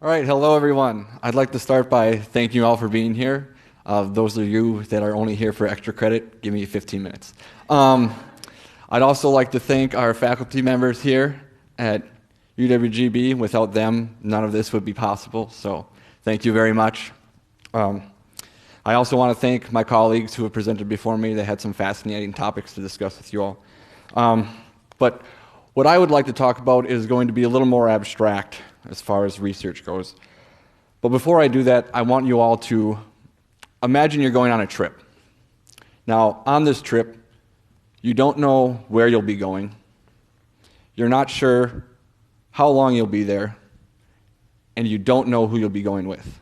All right, hello everyone. I'd like to start by thanking you all for being here. Those of you that are only here for extra credit, give me 15 minutes. I'd also like to thank our faculty members here at UWGB. Without them, none of this would be possible, so thank you very much. I also want to thank my colleagues who have presented before me. They had some fascinating topics to discuss with you all. But what I would like to talk about is going to be a little more abstract as far as research goes. But before I do that, I want you all to imagine you're going on a trip. Now, on this trip, you don't know where you'll be going. You're not sure how long you'll be there, and you don't know who you'll be going with.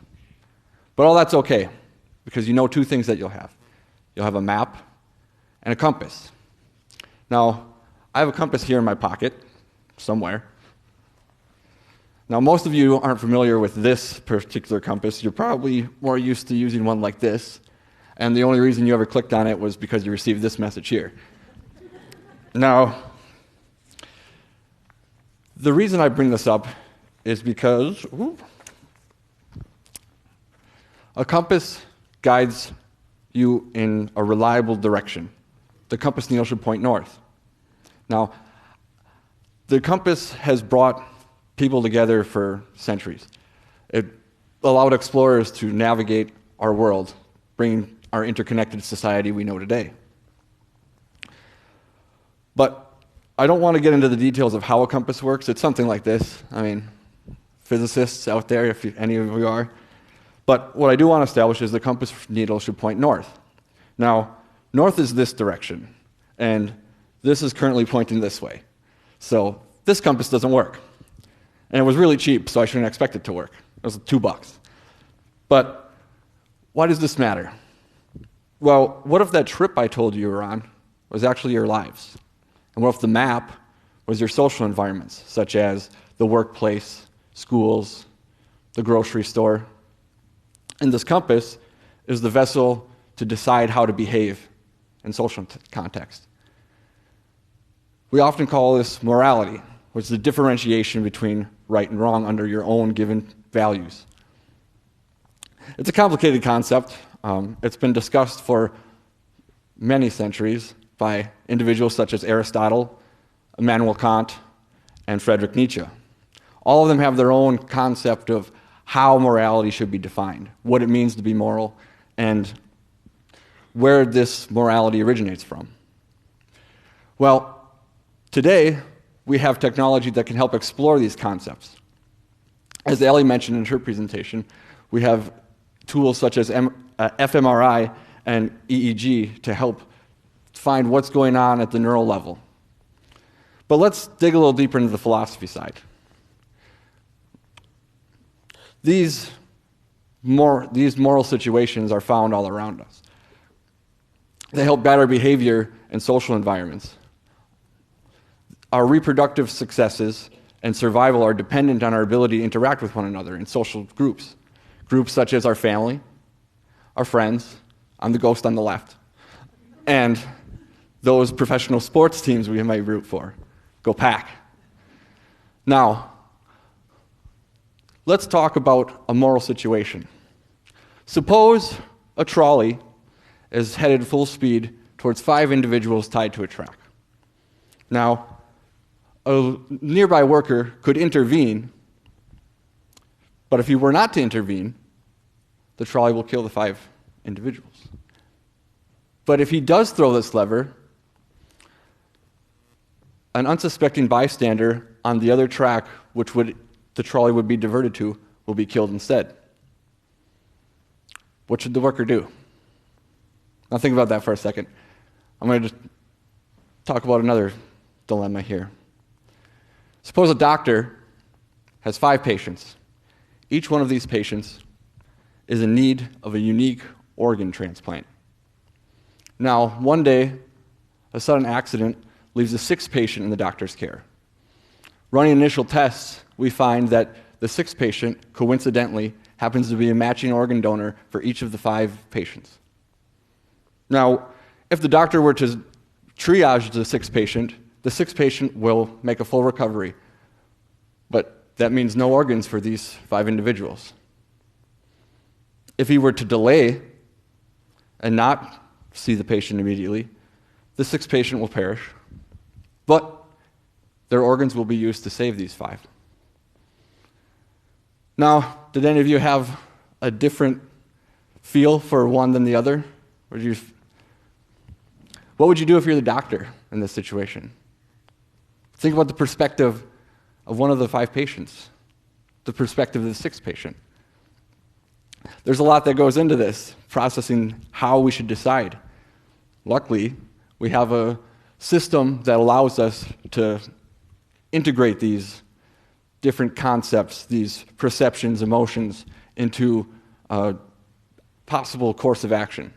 But all that's okay, because you know two things that you'll have. You'll have a map and a compass. Now, I have a compass here in my pocket, somewhere. Now, most of you aren't familiar with this particular compass. You're probably more used to using one like this, and the only reason you ever clicked on it was because you received this message here. Now, the reason I bring this up is because a compass guides you in a reliable direction. The compass needle should point north. Now, the compass has brought people together for centuries. It allowed explorers to navigate our world, bringing our interconnected society we know today. But I don't want to get into the details of how a compass works. It's something like this. I mean, physicists out there, if any of you are. But what I do want to establish is the compass needle should point north. Now, north is this direction, and this is currently pointing this way. So this compass doesn't work. And it was really cheap, so I shouldn't expect it to work. It was $2. But why does this matter? Well, what if that trip I told you were on was actually your lives? And what if the map was your social environments, such as the workplace, schools, the grocery store? And this compass is the vessel to decide how to behave in social context. We often call this morality, which is the differentiation between right and wrong under your own given values. It's a complicated concept. It's been discussed for many centuries by individuals such as Aristotle, Immanuel Kant, and Friedrich Nietzsche. All of them have their own concept of how morality should be defined, what it means to be moral, and where this morality originates from. Well, today, we have technology that can help explore these concepts. As Allie mentioned in her presentation, we have tools such as fMRI and EEG to help find what's going on at the neural level. But let's dig a little deeper into the philosophy side. These moral situations are found all around us. They help guide our behavior in social environments. Our reproductive successes and survival are dependent on our ability to interact with one another in social groups. Groups such as our family, our friends, I'm the ghost on the left, and those professional sports teams we might root for. Go Pack. Now, let's talk about a moral situation. Suppose a trolley is headed full speed towards 5 individuals tied to a track. Now, a nearby worker could intervene, but if he were not to intervene, the trolley will kill the 5 individuals. But if he does throw this lever, an unsuspecting bystander on the other track, which the trolley would be diverted to, will be killed instead. What should the worker do? Now think about that for a second. I'm going to just talk about another dilemma here. Suppose a doctor has 5 patients. Each one of these patients is in need of a unique organ transplant. Now, one day, a sudden accident leaves the 6th patient in the doctor's care. Running initial tests, we find that the 6th patient, coincidentally, happens to be a matching organ donor for each of the 5 patients. Now, if the doctor were to triage the 6th patient will make a full recovery. But that means no organs for these 5 individuals. If he were to delay and not see the patient immediately, the 6th patient will perish, but their organs will be used to save these 5. Now, did any of you have a different feel for one than the other? What would you do if you're the doctor in this situation? Think about the perspective of one of the 5 patients, the perspective of the 6th patient. There's a lot that goes into this, processing how we should decide. Luckily, we have a system that allows us to integrate these different concepts, these perceptions, emotions, into a possible course of action.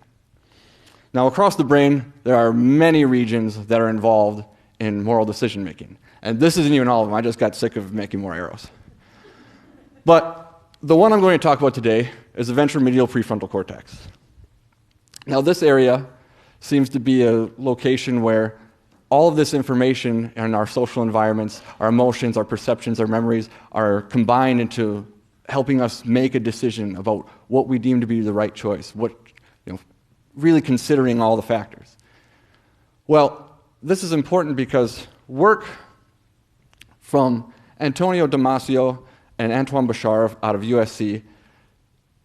Now, across the brain, there are many regions that are involved in moral decision making. And this isn't even all of them. I just got sick of making more arrows. But the one I'm going to talk about today is the ventromedial prefrontal cortex. Now, this area seems to be a location where all of this information in our social environments, our emotions, our perceptions, our memories are combined into helping us make a decision about what we deem to be the right choice, really considering all the factors. Well, this is important because work from Antonio Damasio and Antoine Bouchard out of USC,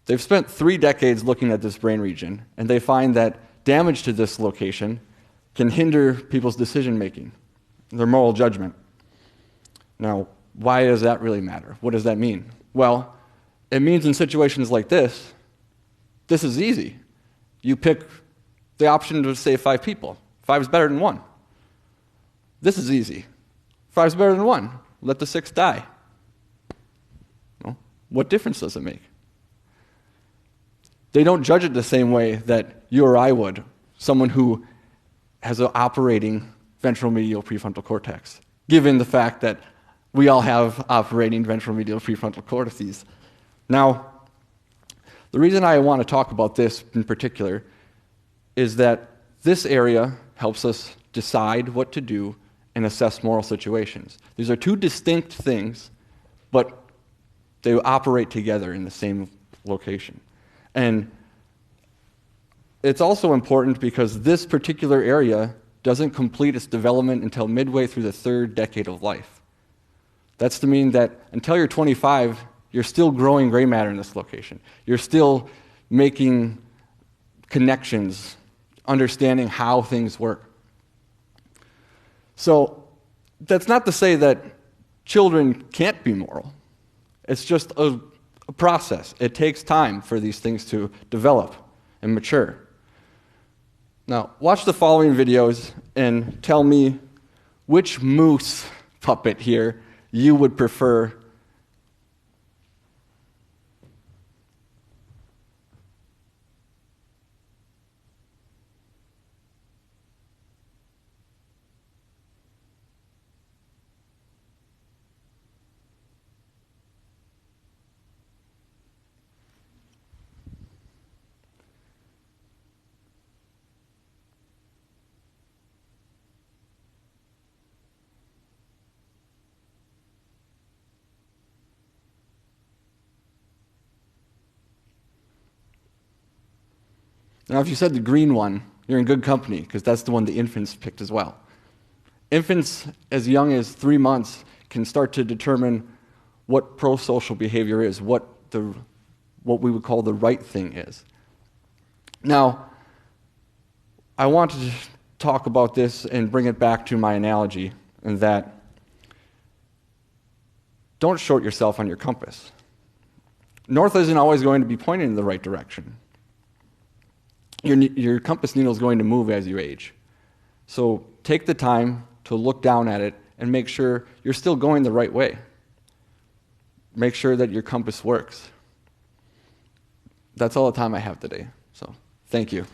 they've spent 3 decades looking at this brain region, and they find that damage to this location can hinder people's decision-making, their moral judgment. Now, why does that really matter? What does that mean? Well, it means in situations like this is easy. You pick the option to save 5 people. 5 is better than 1. This is easy. 5 is better than 1. Let the 6 die. Well, what difference does it make? They don't judge it the same way that you or I would, someone who has an operating ventromedial prefrontal cortex, given the fact that we all have operating ventromedial prefrontal cortices. Now, the reason I want to talk about this in particular is that this area helps us decide what to do and assess moral situations. These are 2 distinct things, but they operate together in the same location. And it's also important because this particular area doesn't complete its development until midway through the 3rd decade of life. That's to mean that until you're 25, you're still growing gray matter in this location. You're still making connections, understanding how things work. So that's not to say that children can't be moral. It's just a process. It takes time for these things to develop and mature. Now, watch the following videos and tell me which moose puppet here you would prefer. Now, if you said the green one, you're in good company, because that's the one the infants picked as well. Infants as young as 3 months can start to determine what pro-social behavior is, what we would call the right thing is. Now, I want to talk about this and bring it back to my analogy, in that don't short yourself on your compass. North isn't always going to be pointing in the right direction. Your compass needle is going to move as you age. So take the time to look down at it and make sure you're still going the right way. Make sure that your compass works. That's all the time I have today. So thank you.